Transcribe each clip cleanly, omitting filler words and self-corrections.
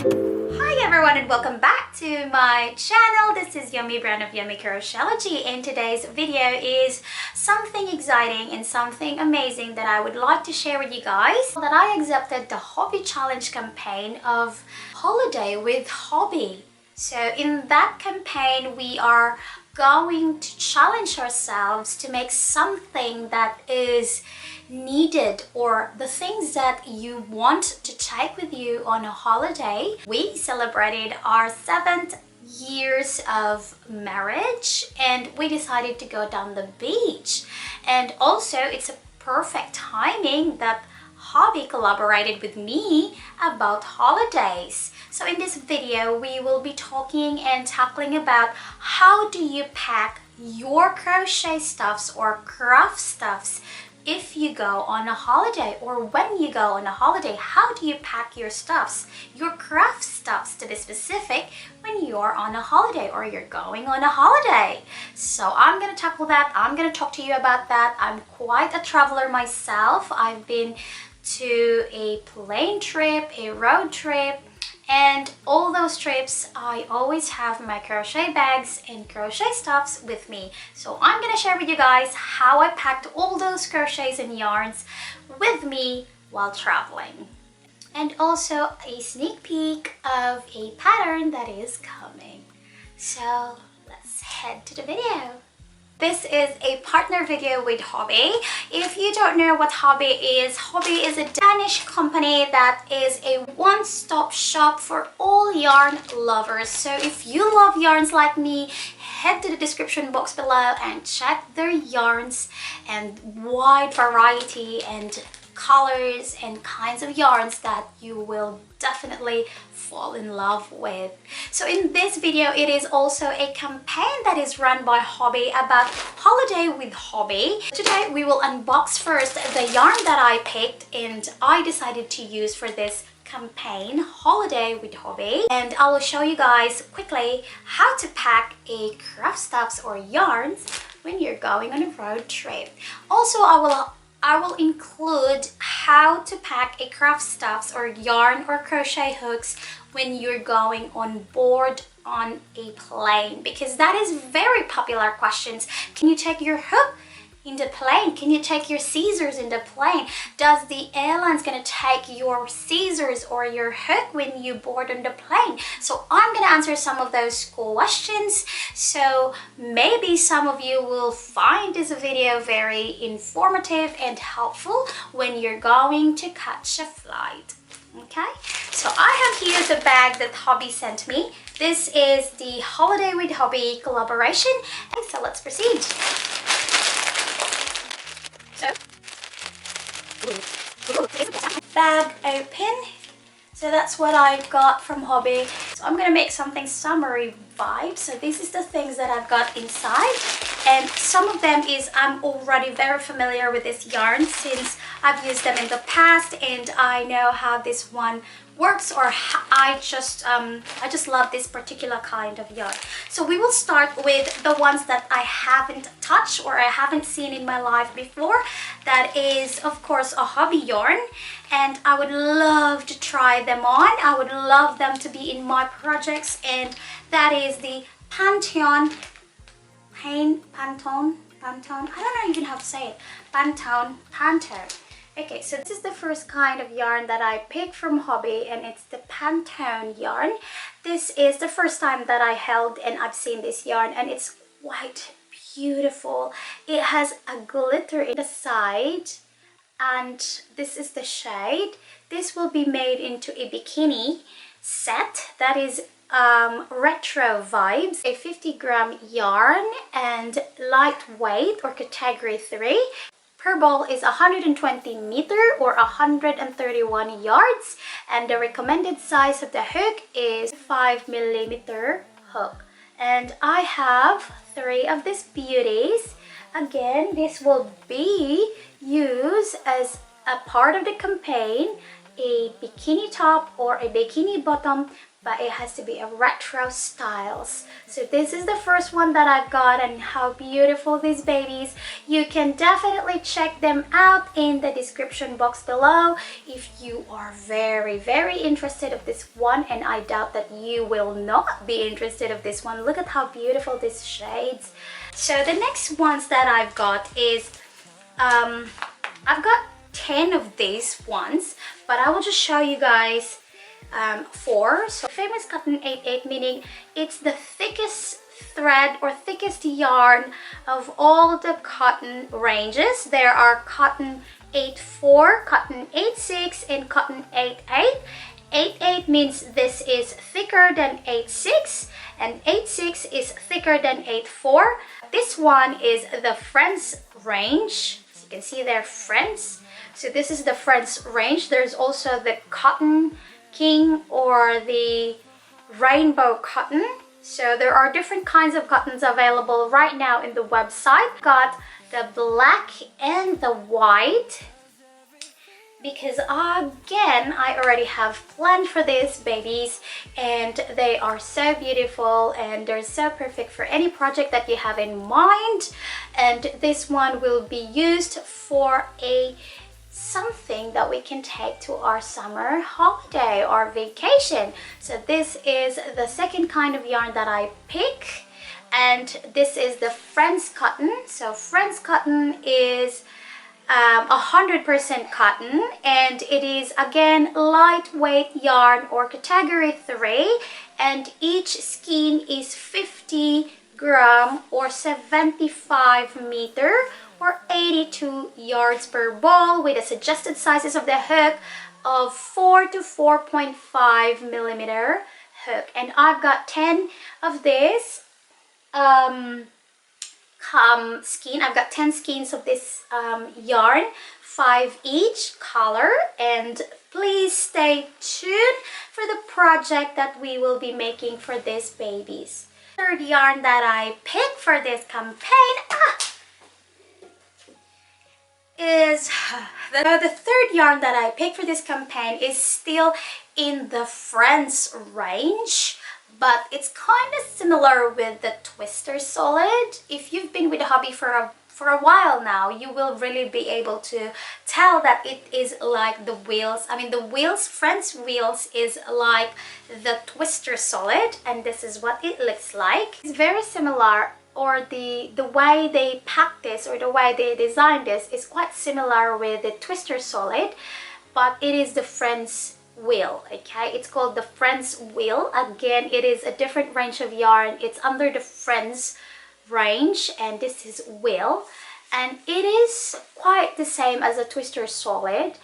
Hi everyone and welcome back to my channel. This is Yummy brand of Yommycrochetlogy, and today's video is something exciting and something amazing that I would like to share with you guys. That I accepted the Hobbii challenge campaign of Holiday with Hobbii. So in that campaign we are going to challenge ourselves to make something that is needed, or the things that you want to take with you on a holiday. We celebrated our 7th years of marriage and we decided to go down the beach, and also it's a perfect timing that Hobbii collaborated with me about holidays. So in this video we will be talking and tackling about how do you pack your crochet stuffs or craft stuffs if you go on a holiday, or when you go on a holiday. How do you pack your stuffs, your craft stuffs to be specific, when you're on a holiday or you're going on a holiday? So I'm gonna tackle that. I'm gonna talk to you about that. I'm quite a traveler myself. I've been to a plane trip, a road trip, and all those trips I always have my crochet bags and crochet stuffs with me. So I'm gonna share with you guys how I packed all those crochets and yarns with me while traveling, and also a sneak peek of a pattern that is coming. So let's head to the video. This is a partner video with Hobbii. If you don't know what Hobbii is a Danish company that is a one-stop shop for all yarn lovers. So if you love yarns like me, head to the description box below and check their yarns and wide variety and colors and kinds of yarns that you will definitely fall in love with. So in this video it is also a campaign that is run by Hobbii about Holiday with Hobbii. Today we will unbox first the yarn that I picked and I decided to use for this campaign, Holiday with Hobbii, and I will show you guys quickly how to pack a craft stuffs or yarns when you're going on a road trip. Also I will include how to pack a craft stuffs or yarn or crochet hooks when you're going on board on a plane, because that is very popular questions. Can you take your hook in the plane? Can you take your scissors in the plane? Does the airline's gonna take your scissors or your hook when you board on the plane? So I'm gonna answer some of those questions. So maybe some of you will find this video very informative and helpful when you're going to catch a flight. Okay, so I have here the bag that Hobbii sent me. This is the Holiday with Hobbii collaboration. And so let's proceed. Bag open. So that's what I got from Hobbii. So I'm gonna make something summery vibe. So this is the things that I've got inside, and some of them is I'm already very familiar with this yarn since I've used them in the past and I know how this one works, or I just love this particular kind of yarn. So we will start with the ones that I haven't touched or I haven't seen in my life before. That is of course a Hobbii yarn, and I would love to try them on. I would love them to be in my projects, and that is the Pantone, I don't know even how to say it, Pantone. Okay, so this is the first kind of yarn that I picked from Hobbii, and it's the Pantone yarn. This is the first time that I held and I've seen this yarn, and it's quite beautiful. It has a glitter in the side, and this is the shade. This will be made into a bikini set that is retro vibes, a 50-gram yarn and lightweight or category 3. Per ball is 120 meter or 131 yards, and the recommended size of the hook is 5mm hook. And I have 3 of these beauties. Again, this will be used as a part of the campaign, a bikini top or a bikini bottom but it has to be a retro styles. So this is the first one that I've got, and how beautiful these babies. You can definitely check them out in the description box below if you are very interested of this one, and I doubt that you will not be interested of this one. Look at how beautiful these shades. So the next ones that I've got is I've got 10 of these ones, but I will just show you guys 4. So famous cotton 8/8, meaning it's the thickest thread or thickest yarn of all the cotton ranges. There are cotton 8/4, cotton 8/6, and cotton 8/8. 8/8 means this is thicker than 8/6, and 8/6 is thicker than 8/4. This one is the French range. As you can see there, French. So this is the French range. There's also the Cotton King or the rainbow cotton. So there are different kinds of cottons available right now in the website. Got the black and the white, because again, I already have planned for these babies, and they are so beautiful and they're so perfect for any project that you have in mind. And this one will be used for something that we can take to our summer holiday or vacation. So this is the second kind of yarn that I pick, and this is the French cotton. So French cotton is 100% cotton, and it is again lightweight yarn or category 3, and each skein is 50 gram or 75 meter or 82 yards per ball, with a suggested sizes of the hook of 4 to 4.5 millimeter hook. And I've got 10 of this skein. I've got 10 skeins of this yarn, 5 each color. And please stay tuned for the project that we will be making for these babies. Third yarn that I picked for this campaign is the third yarn that I picked for this campaign is still in the French range, but it's kind of similar with the Twister Solid. If you've been with Hobbii for a while now, you will really be able to tell that it is like the wheels. I mean, the wheels, French wheels, is like the Twister Solid, and this is what it looks like. It's very similar, or the way they pack this or the way they design this is quite similar with the Twister Solid, but it is the French wheel. Okay, it's called the French wheel. Again, it is a different range of yarn. It's under the French range, and this is wheel, and it is quite the same as a Twister Solid.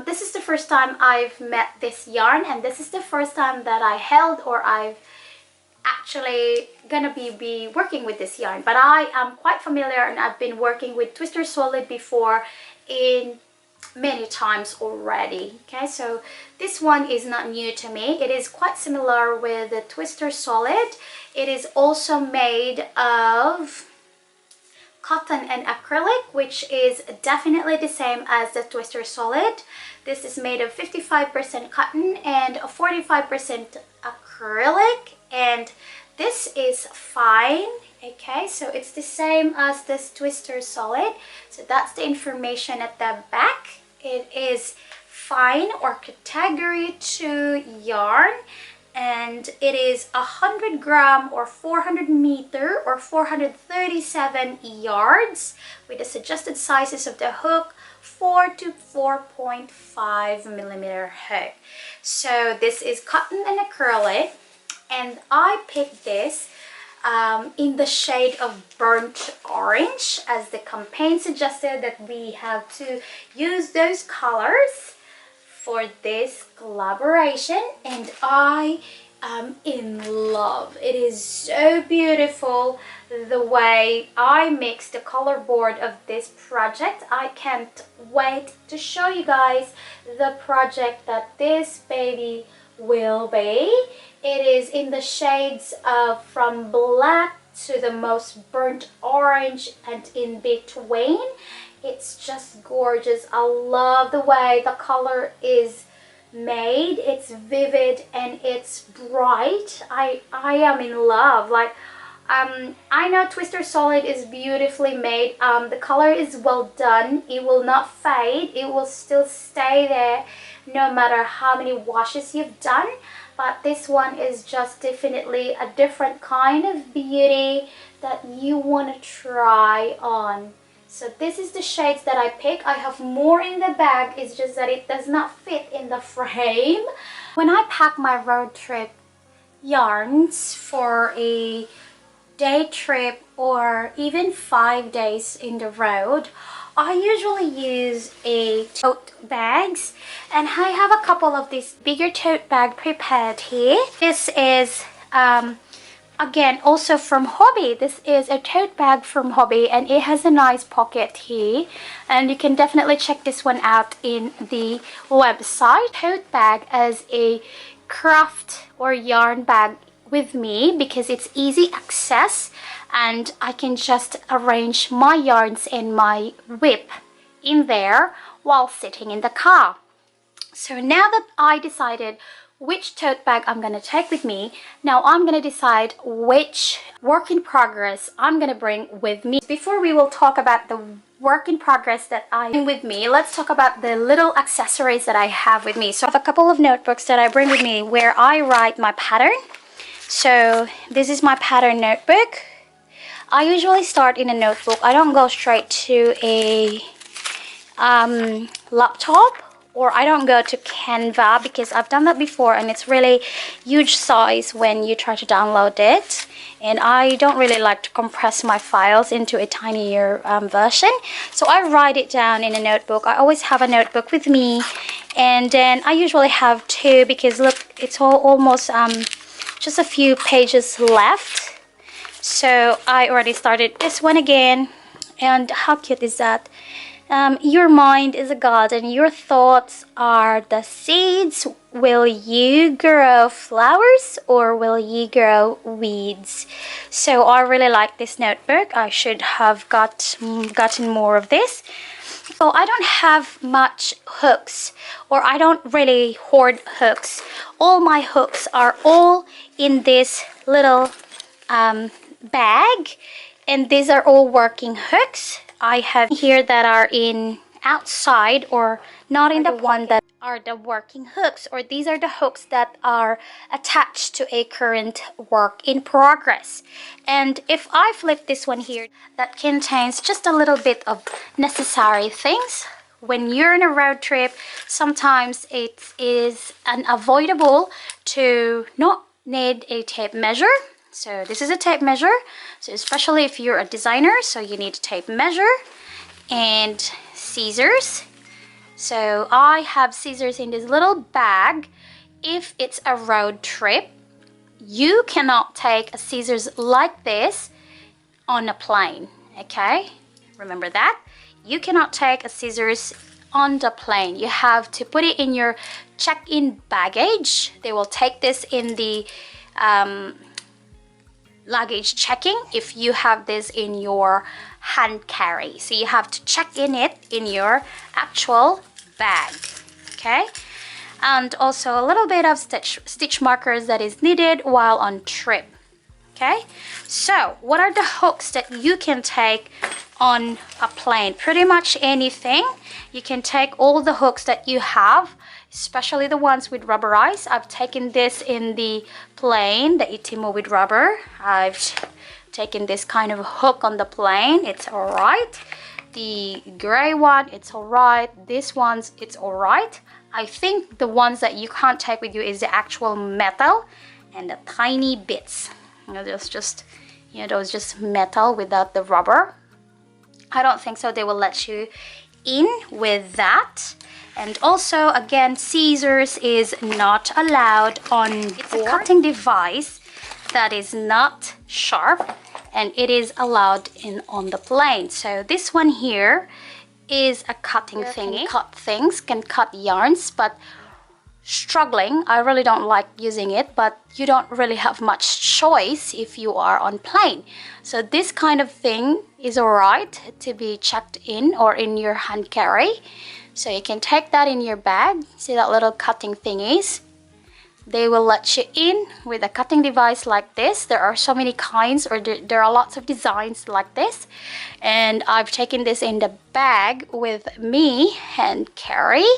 This is the first time I've met this yarn, and this is the first time that I held or I've actually gonna be working with this yarn, but I am quite familiar, and I've been working with Twister Solid before in many times already. Okay, so this one is not new to me. It is quite similar with the Twister Solid. It is also made of cotton and acrylic, which is definitely the same as the Twister Solid. This is made of 55% cotton and 45% acrylic, and this is fine. Okay, so it's the same as this Twister Solid. So that's the information at the back. It is fine or category 2 yarn, and it is 100 gram or 400 meter or 437 yards, with the suggested sizes of the hook 4 to 4.5 millimeter hook. So this is cotton and acrylic, and I picked this in the shade of burnt orange, as the campaign suggested that we have to use those colors for this collaboration, and I am in love. It is so beautiful the way I mixed the color board of this project. I can't wait to show you guys the project that this baby will be. It is in the shades of from black to the most burnt orange and in between. It's just gorgeous. I love the way the color is made. It's vivid and it's bright. I am in love. Like, I know Twister Solid is beautifully made. The color is well done. It will not fade. It will still stay there no matter how many washes you've done. But this one is just definitely a different kind of beauty that you want to try on. So this is the shades that I pick. I have more in the bag. It's just that it does not fit in the frame. When I pack my road trip yarns for a day trip or even 5 days in the road, I usually use a tote bags, and I have a couple of these bigger tote bag prepared here. This is again also from Hobbii. This is a tote bag from Hobbii, and it has a nice pocket here, and you can definitely check this one out in the website. Tote bag as a craft or yarn bag with me because it's easy access, and I can just arrange my yarns and my whip in there while sitting in the car. So now that I decided which tote bag I'm going to take with me, now I'm going to decide which work in progress I'm going to bring with me. Before we will talk about the work in progress that I bring with me, let's talk about the little accessories that I have with me. So I have a couple of notebooks that I bring with me where I write my pattern. So this is my pattern notebook. I usually start in a notebook. I don't go straight to a laptop, or I don't go to Canva because I've done that before and it's really huge size when you try to download it, and I don't really like to compress my files into a tinier version. So I write it down in a notebook. I always have a notebook with me, and then I usually have two because look, it's almost just a few pages left. So I already started this one again, and how cute is that? Your mind is a garden. Your thoughts are the seeds. Will you grow flowers or will you grow weeds? So I really like this notebook. I should have gotten more of this. So I don't have much hooks, or I don't really hoard hooks. All my hooks are all in this little bag, and these are all working hooks. I have here that are in outside or not in the one that are the working hooks, or these are the hooks that are attached to a current work in progress. And if I flip this one here, that contains just a little bit of necessary things. When you're on a road trip, sometimes it is unavoidable to not need a tape measure. So this is a tape measure, so especially if you're a designer, so you need a tape measure and scissors. So I have scissors in this little bag. If it's a road trip, you cannot take a scissors like this on a plane, okay? Remember that. You cannot take a scissors on the plane. You have to put it in your check-in baggage. They will take this in the luggage checking if you have this in your hand carry. So you have to check in it in your actual bag, okay? And also a little bit of stitch markers that is needed while on trip, okay? So what are the hooks that you can take on a plane? Pretty much anything. You can take all the hooks that you have, especially the ones with rubberized. I've taken this in the plane, the Itimo with rubber. I've taken this kind of hook on the plane. It's all right. The gray one, it's all right. This one's, it's all right. I think the ones that you can't take with you is the actual metal and the tiny bits. You know, those just metal without the rubber. I don't think so. They will let you in with that. And also, again, scissors is not allowed on board. It's a cutting device that is not sharp, and it is allowed in on the plane. So this one here is a cutting thingy. Can cut things, can cut yarns, but struggling. I really don't like using it, but you don't really have much choice if you are on plane. So this kind of thing is alright to be checked in or in your hand carry. So you can take that in your bag. See that little cutting thingies? They will let you in with a cutting device like this. There are so many kinds, or there are lots of designs like this. And I've taken this in the bag with me and Carrie.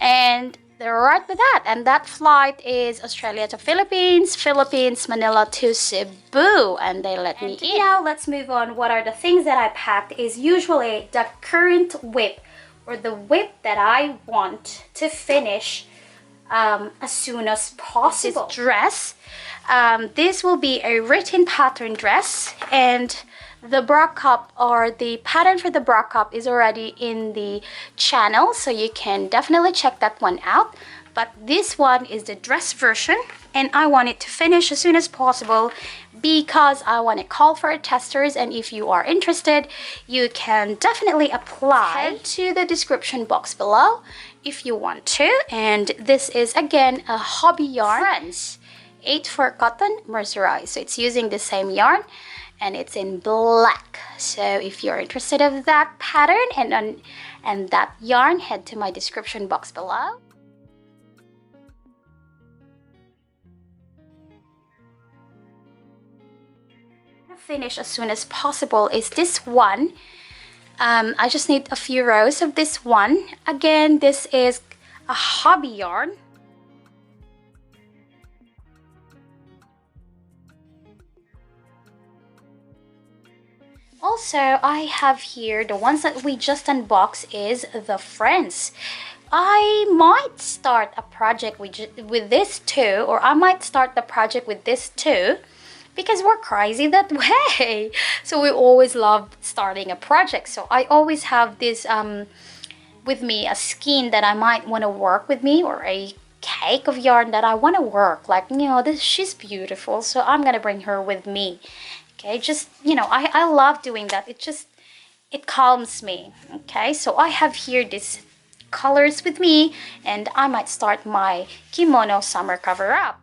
And they're right with that. And that flight is Australia to Philippines, Philippines, Manila to Cebu. And they let me in. Now let's move on. What are the things that I packed is usually the current whip, or the whip that I want to finish as soon as possible. This dress, this will be a written pattern dress, and the bra cup, or the pattern for the bra cup, is already in the channel, so you can definitely check that one out. But this one is the dress version, and I want it to finish as soon as possible because I want to call for testers. And if you are interested, you can definitely apply. Head to the description box below if you want to. And this is again a Hobbii yarn, Friends 8 cotton mercerized. So it's using the same yarn, and it's in black. So if you're interested in that pattern and that yarn, head to my description box below. Finish as soon as possible is this one. I just need a few rows of this one. Again, this is a Hobbii yarn. Also, I have here the ones that we just unboxed is the Friends. I might start a project with this too, or I might start the project with this too, because we're crazy that way. So we always love starting a project. So I always have this with me, a skein that I might want to work with me, or a cake of yarn that I want to work. Like, you know, she's beautiful, so I'm gonna bring her with me. Okay, just, you know, I love doing that. It calms me. Okay, so I have here these colors with me, and I might start my kimono summer cover up.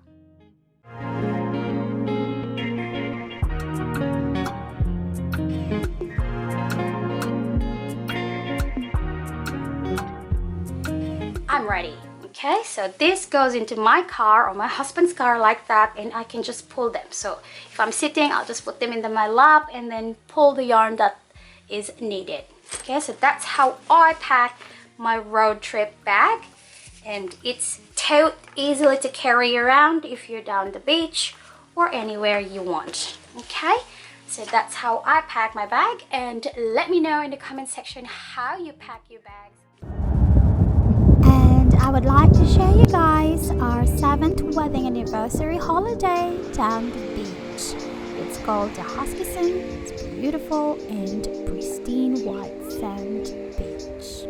I'm ready. Okay, so this goes into my car or my husband's car like that, and I can just pull them. So if I'm sitting, I'll just put them into my lap and then pull the yarn that is needed. Okay, so that's how I pack my road trip bag, and it's tote easily to carry around if you're down the beach or anywhere you want. Okay, so that's how I pack my bag, and let me know in the comment section how you pack your bags. I would like to show you guys our 7th wedding anniversary holiday down the beach. It's called the 𝓂𝓭𝓮. It's beautiful and pristine white sand beach.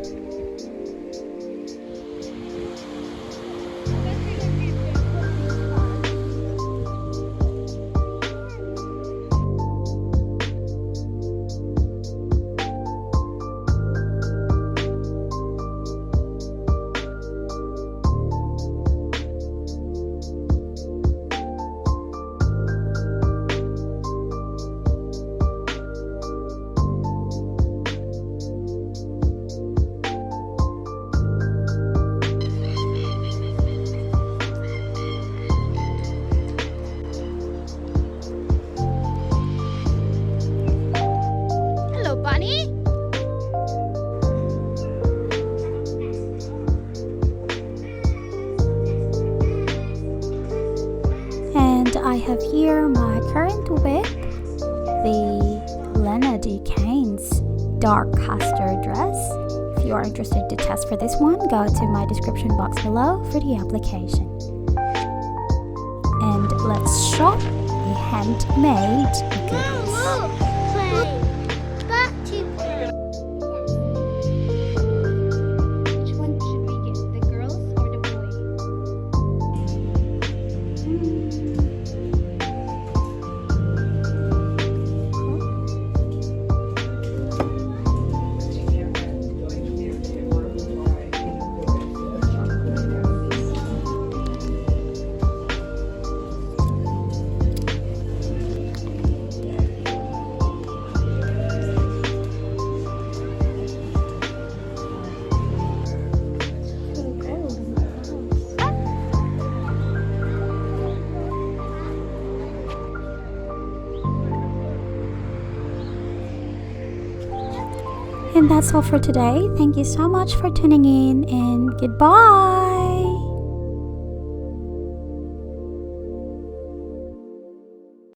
I have here my current whip, the 𝓛𝓸𝓻𝓮 dark castor dress. If you are interested to test for this one, go to my description box below for the application. And let's shop the handmade goodies. And that's all for today. Thank you so much for tuning in, and goodbye.